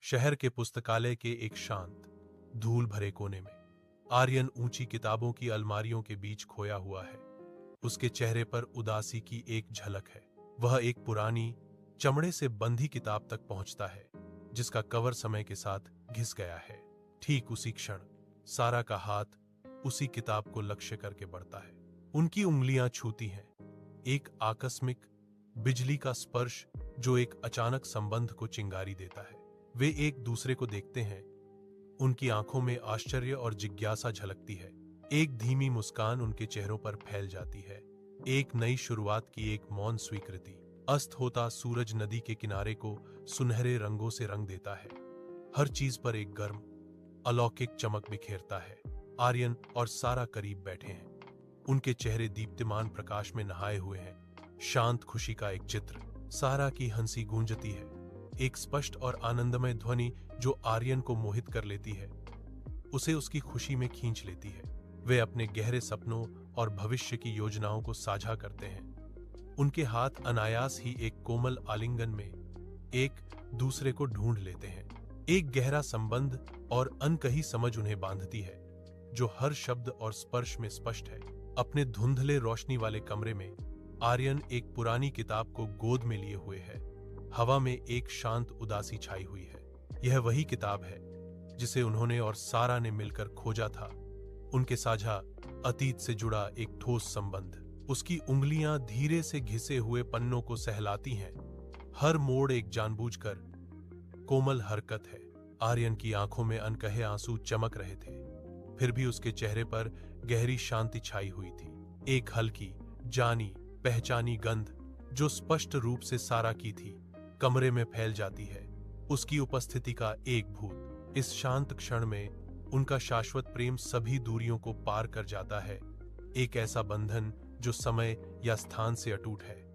शहर के पुस्तकालय के एक शांत, धूल भरे कोने में आर्यन ऊंची किताबों की अलमारियों के बीच खोया हुआ है। उसके चेहरे पर उदासी की एक झलक है। वह एक पुरानी, चमड़े से बंधी किताब तक पहुंचता है, जिसका कवर समय के साथ घिस गया है। ठीक उसी क्षण सारा का हाथ उसी किताब को लक्ष्य करके बढ़ता है। उनकी उंगलियां छूती हैं, एक आकस्मिक बिजली का स्पर्श जो एक अचानक संबंध को चिंगारी देता है। वे एक दूसरे को देखते हैं। उनकी आंखों में आश्चर्य और जिज्ञासा झलकती है। एक धीमी मुस्कान उनके चेहरों पर फैल जाती है। एक नई शुरुआत की एक मौन स्वीकृति। अस्त होता सूरज नदी के किनारे को सुनहरे रंगों से रंग देता है। हर चीज पर एक गर्म, अलौकिक चमक बिखेरता है। आर्यन और सारा करीब बैठे हैं। उनके चेहरे दीप्तिमान प्रकाश में नहाए हुए हैं। शांत खुशी का एक चित्र। सारा की हंसी गूंजती है, एक स्पष्ट और आनंदमय ध्वनि जो आर्यन को मोहित कर लेती है, उसे उसकी खुशी में खींच लेती है। वे अपने गहरे सपनों और भविष्य की योजनाओं को साझा करते हैं। उनके हाथ अनायास ही एक कोमल आलिंगन में एक दूसरे को ढूंढ लेते हैं। एक गहरा संबंध और अनकही समझ उन्हें बांधती है, जो हर शब्द और स्पर्श में स्पष्ट है। अपने धुंधले रोशनी वाले कमरे में आर्यन एक पुरानी किताब को गोद में लिए हुए है। हवा में एक शांत उदासी छाई हुई है। यह वही किताब है जिसे उन्होंने और सारा ने मिलकर खोजा था। उनके साझा अतीत से जुड़ा एक ठोस संबंध। उसकी उंगलियां धीरे से घिसे हुए पन्नों को सहलाती हैं। हर मोड़ एक जानबूझकर कोमल हरकत है। आर्यन की आंखों में अनकहे आंसू चमक रहे थे, फिर भी उसके चेहरे पर गहरी शांति छाई हुई थी। एक हल्की, जानी पहचानी गंध जो स्पष्ट रूप से सारा की थी, कमरे में फैल जाती है। उसकी उपस्थिति का एक भूत। इस शांत क्षण में उनका शाश्वत प्रेम सभी दूरियों को पार कर जाता है। एक ऐसा बंधन जो समय या स्थान से अटूट है।